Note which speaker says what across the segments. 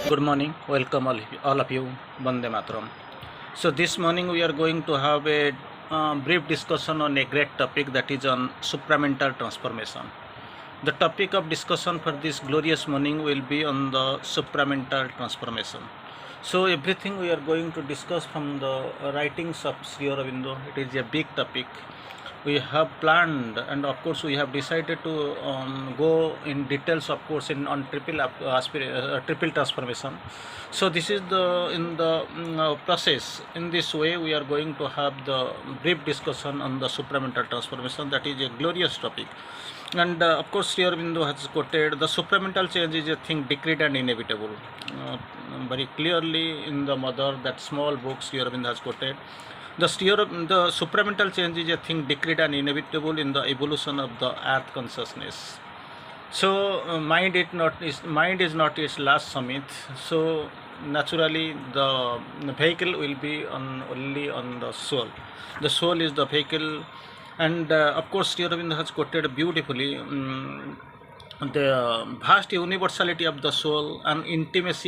Speaker 1: Good morning, welcome all of you, Vande Mataram. So this morning we are going to have a brief discussion on a great topic, that is on supramental transformation. The topic of discussion for this glorious morning will be on the supramental transformation. So everything we are going to discuss from the writings of Sri Aurobindo. It is a big topic. We have planned, and of course we have decided to go in details, of course, on triple transformation. So this is the in the process. In this way we are going to have the brief discussion on the supramental transformation. That is a glorious topic. And of course Sri Aurobindo has quoted the supramental change is a thing decreed and inevitable. Very clearly in the mother, that small book, Sri Aurobindo has quoted the supramental change is a thing decreed and inevitable in the evolution of the earth consciousness. So mind is not its last summit. So naturally the vehicle will be only on the soul. The soul is the vehicle, and of course Sri Aurobindo has quoted beautifully the vast universality of the soul and intense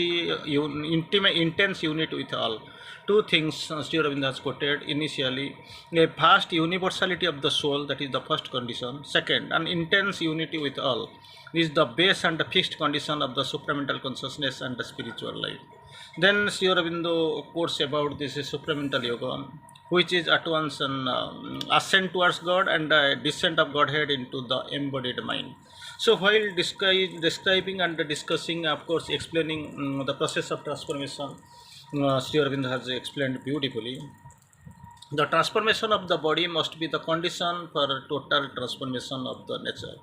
Speaker 1: unit with all. Two things Sri Aurobindo has quoted initially: a vast universality of the soul, that is the first condition. Second, an intense unity with all is the base and the fixed condition of the supramental consciousness and the spiritual life. Then Sri Aurobindo quotes about this supramental yoga, which is at once an ascent towards God and a descent of Godhead into the embodied mind. So while describing and discussing, of course, explaining the process of transformation, Sri Aurobindo has explained beautifully. The transformation of the body must be the condition for total transformation of the nature.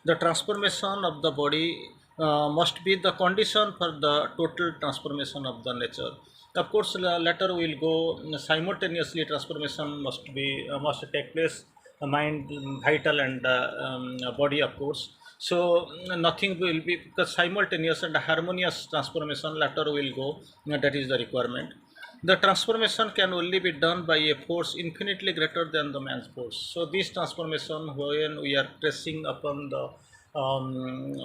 Speaker 1: The transformation of the body must be the condition for the total transformation of the nature. Of course, later we will go simultaneously. Transformation must take place. Mind, vital, and body, of course. So nothing will be, because simultaneous and harmonious transformation later will go. That is the requirement. The transformation can only be done by a force infinitely greater than the man's force. So this transformation, when we are pressing upon the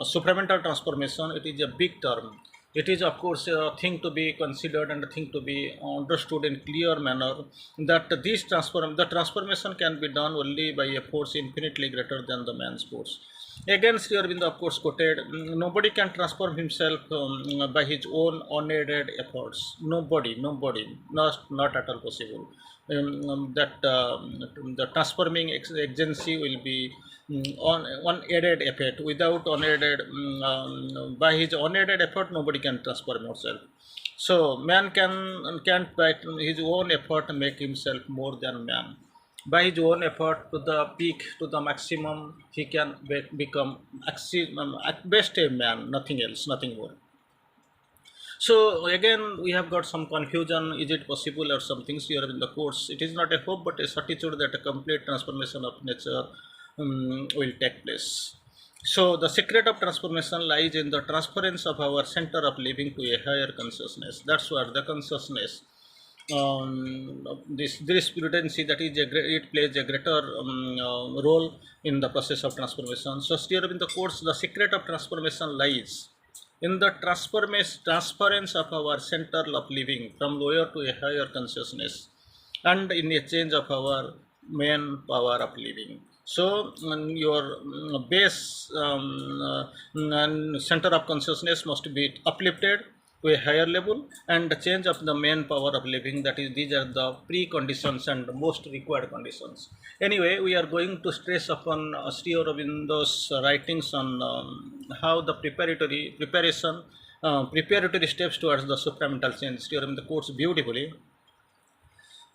Speaker 1: supramental transformation, it is a big term. It is of course a thing to be considered and a thing to be understood in clear manner, that the transformation can be done only by a force infinitely greater than the man's force. Again, Sri Aurobindo of course quoted, nobody can transform himself by his own unaided efforts. Nobody, not at all possible. That the transforming agency will be on unaided effort. Without unaided, by his unaided effort, nobody can transform himself. So man can't by his own effort make himself more than man. By his own effort to the peak, to the maximum, he can become at best a man, nothing else, nothing more. So again, we have got some confusion. Is it possible or some things here in the course? It is not a hope, but a certitude that a complete transformation of nature will take place. So the secret of transformation lies in the transference of our center of living to a higher consciousness. That's what the consciousness. This prudency, that is it plays a greater role in the process of transformation. So here in the course, the secret of transformation lies in the transference of our center of living from lower to a higher consciousness, and in a change of our main power of living. So your base center of consciousness must be uplifted to a higher level, and the change of the main power of living, that is, these are the preconditions and the most required conditions. Anyway, we are going to stress upon Sri Aurobindo's writings on how the preparatory steps towards the supramental change. Sri Aurobindo quotes beautifully.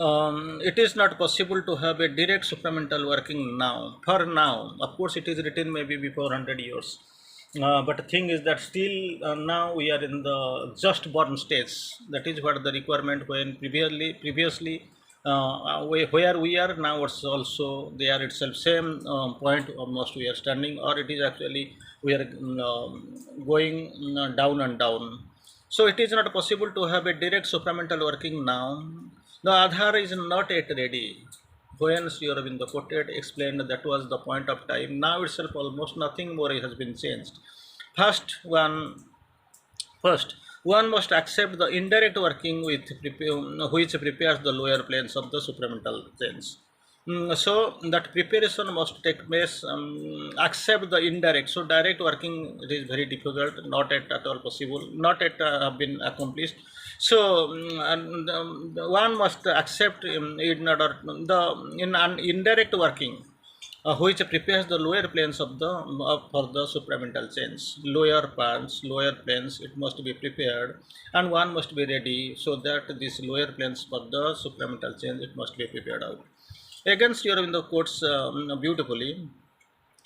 Speaker 1: It is not possible to have a direct supramental working now. For now, of course, it is written maybe before 100 years. But the thing is that still now we are in the just born stage. That is what the requirement, when previously where we are now, also they are itself same point almost we are standing, or it is actually we are going down and down. So it is not possible to have a direct supramental working now. The Aadhar is not yet ready. When Sri Aurobindo quoted, explained that was the point of time. Now itself almost nothing more has been changed. First, One must accept the indirect working which prepares the lower planes of the supramental chains. So that preparation must take place. Accept the indirect. So direct working, it is very difficult, not at all possible, not yet have been accomplished. So one must accept in order the in an indirect working which prepares the lower planes of the for the supramental chains. Lower parts, lower planes, it must be prepared, and one must be ready so that these lower planes for the supramental chains it must be prepared out. Again, Sri Aurobindo quotes beautifully,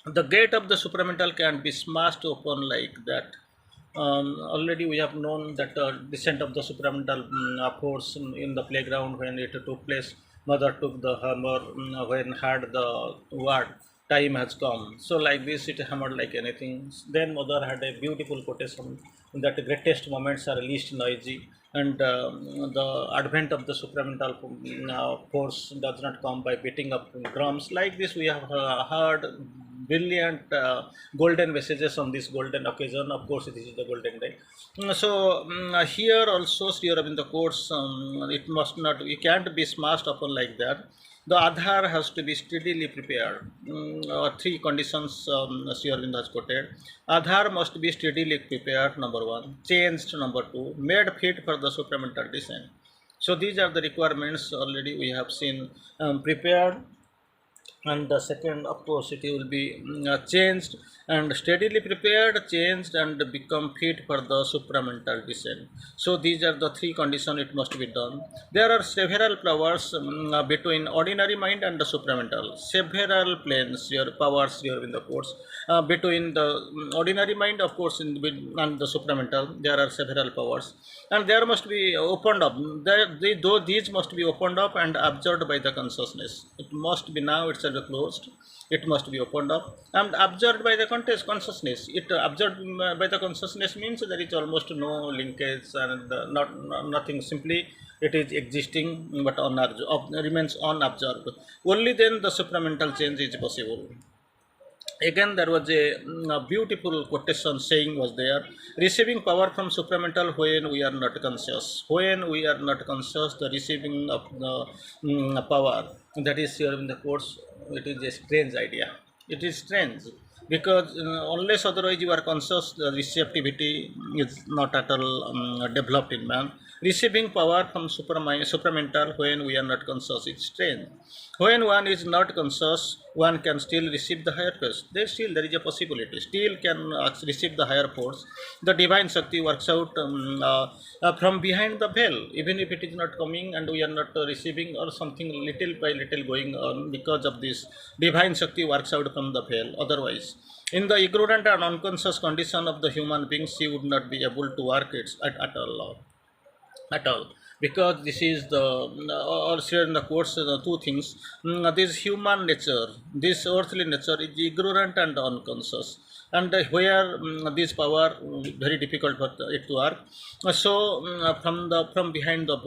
Speaker 1: the gate of the supramental can be smashed open like that. Already we have known that descent of the supramental force in the playground when it took place. Mother took the hammer when had the word time has come. So like this, it hammered like anything. Then mother had a beautiful quotation that the greatest moments are least noisy, and the advent of the supramental force does not come by beating up drums. Like this, we have heard brilliant golden messages on this golden occasion. Of course, it is the golden day. So here also Sri Aurobindo quotes, it must not, it can't be smashed upon like that. The Aadhar has to be steadily prepared. Three conditions Sri Aurobindo has quoted. Aadhar must be steadily prepared, number one. Changed, number two. Made fit for the supramental descent. So these are the requirements already we have seen. Prepared, and the second, of course, it will be changed and steadily prepared, changed, and become fit for the supramental descent. So these are the three conditions it must be done. There are several powers between ordinary mind and the supramental, several planes, your powers here in the course between the ordinary mind, of course, and the supramental. There are several powers, and there must be opened up. Though these must be opened up and absorbed by the consciousness. It must be now itself closed. It must be opened up and absorbed by the consciousness. It absorbed by the consciousness means there is almost no linkage and nothing. Simply it is existing but remains unabsorbed. Only then the supramental change is possible. Again, there was a beautiful quotation saying was there: receiving power from supramental when we are not conscious. When we are not conscious, the receiving of the power, that is here in the course, it is a strange idea. It is strange because unless otherwise you are conscious, the receptivity is not at all developed in man. Receiving power from supramental when we are not conscious, it's strange. When one is not conscious, one can still receive the higher force. There is a possibility. Still can receive the higher force. The divine Shakti works out from behind the veil, even if it is not coming and we are not receiving or something little by little going on. Because of this, divine Shakti works out from the veil. Otherwise, in the ignorant and unconscious condition of the human being, she would not be able to work it at all. At all, because this is the also in the course the two things. This human nature, this earthly nature is ignorant and unconscious, and where this power very difficult for it to work. So from behind the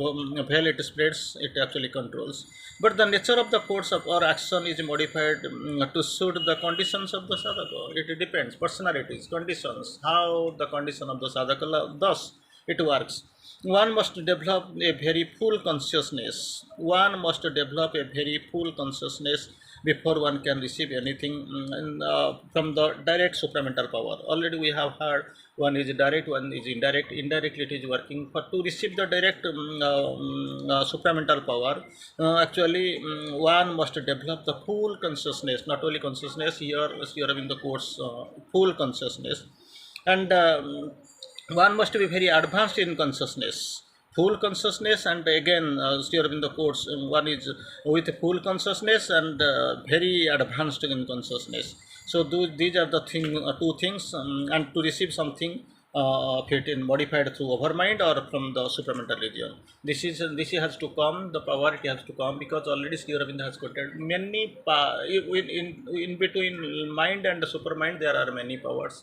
Speaker 1: veil it spreads, it actually controls. But the nature of the course of our action is modified to suit the conditions of the sadhaka. It depends, personalities, conditions, how the condition of the sadhaka, thus it works. One must develop a very full consciousness. One must develop a very full consciousness before one can receive anything from the direct supramental power. Already we have heard one is direct, one is indirect. Indirectly it is working. For to receive the direct supramental power, actually one must develop the full consciousness, not only consciousness, here in the course, full consciousness. And one must be very advanced in consciousness, full consciousness. And again, still in the course, one is with full consciousness and very advanced in consciousness. So these are the two things. And to receive something fit in modified through overmind or from the supramental region, this has to come, the power it has to come, because already Sri Aurobindo has quoted many in between mind and the supermind there are many powers.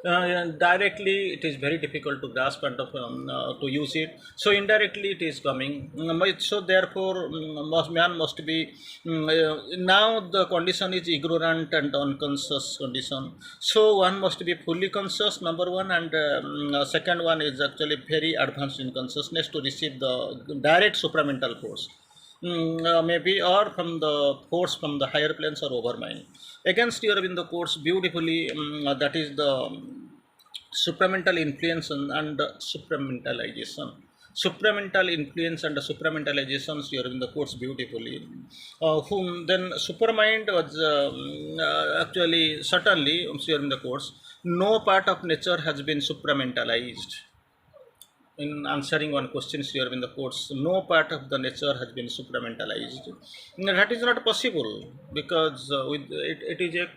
Speaker 1: Directly it is very difficult to grasp and to use it, so indirectly it is coming. So therefore man must be now the condition is ignorant and unconscious condition, so one must be fully conscious, number one, and second one is actually very advanced in consciousness to receive the direct supramental force, maybe, or from the force from the higher planes or over mind. Against your in the course beautifully, that is the supramental influence and supramentalization. Supramental influence and supramentalization here in the course beautifully. Whom then supermind was actually certainly here in the course. No part of nature has been supramentalized. In answering one question here in the courts, no part of the nature has been supramentalized. That is not possible because with it is a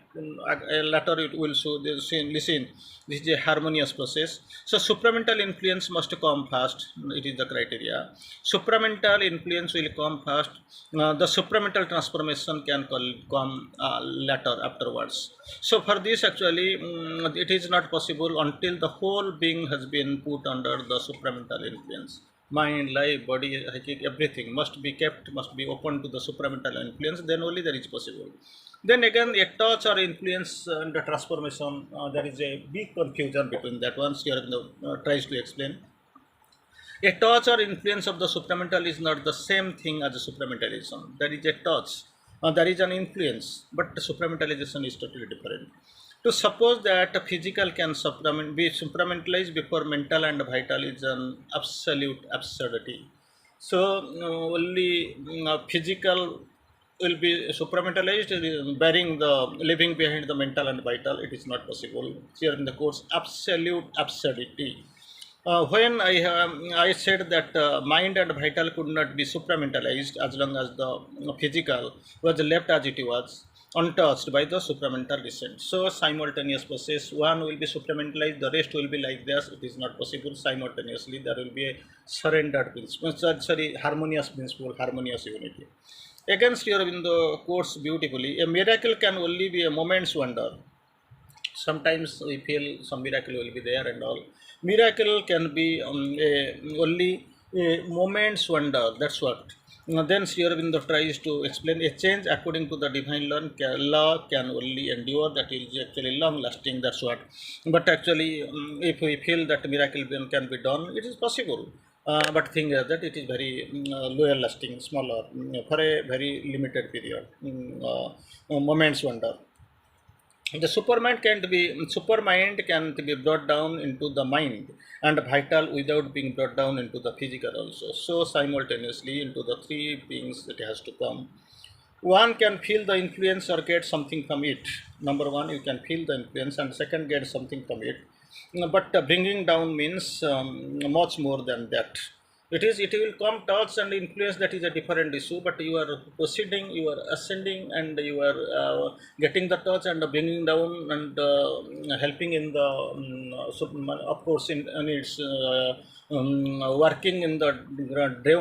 Speaker 1: latter it will show this. Listen, this is a harmonious process. So supramental influence must come first. It is the criteria. Supramental influence will come first. The supramental transformation can come later afterwards. So for this actually it is not possible until the whole being has been put under the supramental influence. Mind, life, body, psychic, everything must be kept, must be open to the supramental influence. Then only that is possible. Then again, a touch or influence and the transformation. There is a big confusion between that. Once here tries to explain. A touch or influence of the supramental is not the same thing as a supramentalism. There is a touch, there is an influence, but the supramentalization is totally different. To suppose that a physical can be supramentalized before mental and vital is an absolute absurdity. So only physical will be supramentalized, bearing the living behind the mental and vital. It is not possible. Here in the course, absolute absurdity. When I said that mind and vital could not be supramentalized as long as the physical was left as it was, untouched by the supramental descent. So simultaneous process, one will be supramentalized, the rest will be like this. It is not possible simultaneously. There will be a surrendered principle, sorry, harmonious principle, harmonious unity. Against your in the course beautifully, a miracle can only be a moment's wonder. Sometimes we feel some miracle will be there and all. Miracle can be only a moment's wonder. That's what. Then Sri Aurobindo tries to explain a change according to the divine law can only endure. That is actually long lasting. That's what. But actually, if we feel that miracle can be done, it is possible. But thing is that it is very lower lasting, smaller, for a very limited period. Moments wonder. The supermind can be brought down into the mind and vital without being brought down into the physical also. So simultaneously into the three beings it has to come. One can feel the influence or get something from it. Number one, you can feel the influence, and second, get something from it. But bringing down means much more than that. It will come touch and influence, that is a different issue, but you are proceeding, you are ascending, and you are getting the touch and bringing down and helping in the of course in its working in the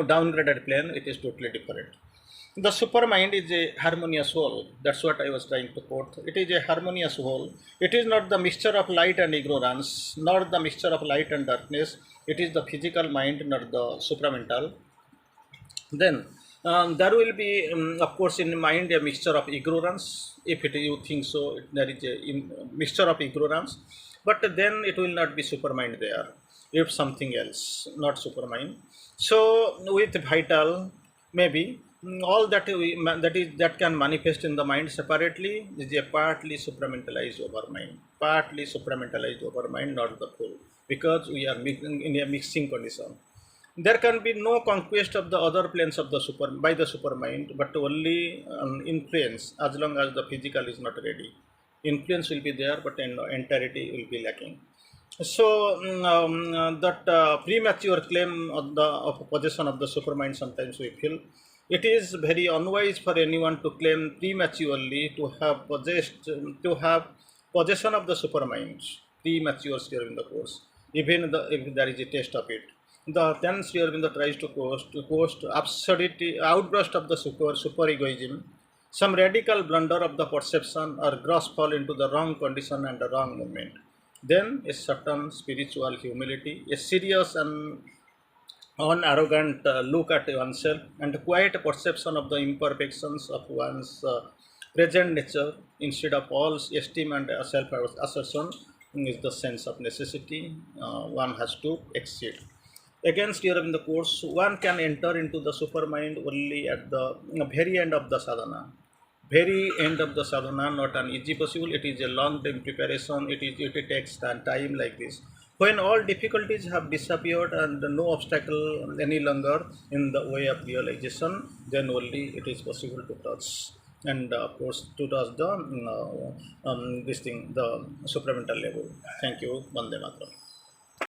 Speaker 1: downgraded plane. It is totally different. The supermind is a harmonious whole. That's what I was trying to quote. It is a harmonious whole. It is not the mixture of light and ignorance, nor the mixture of light and darkness. It is the physical mind, not the supramental. Then there will be, of course, in mind a mixture of ignorance. If you think so, there is a mixture of ignorance. But then it will not be supermind there. If something else, not supermind. So with vital, maybe all that that can manifest in the mind separately is a partly supramentalized over mind, not the full, because we are in a mixing condition. There can be no conquest of the other planes of the super by the supermind, but only influence as long as the physical is not ready. Influence will be there, but entirety will be lacking. So that premature claim of possession of the supermind, sometimes we feel it is very unwise for anyone to claim prematurely to have possession of the supermind premature during the course, even if there is a test of it. The then Sri Aurobindo tries to coast absurdity, outburst of the super egoism, some radical blunder of the perception or gross fall into the wrong condition and the wrong movement. then a certain spiritual humility, a serious and unarrogant look at oneself, and quiet perception of the imperfections of one's present nature instead of false esteem and self assertion is the sense of necessity one has to exceed. Against during the course, one can enter into the supermind only at the very end of the sadhana. Very end of the sadhana, not an easy possible. It is a long time preparation. It takes time like this. When all difficulties have disappeared and no obstacle any longer in the way of realization, then only it is possible to touch. And of course, to touch the this thing, the supramental level. Thank you, Vande Mataram.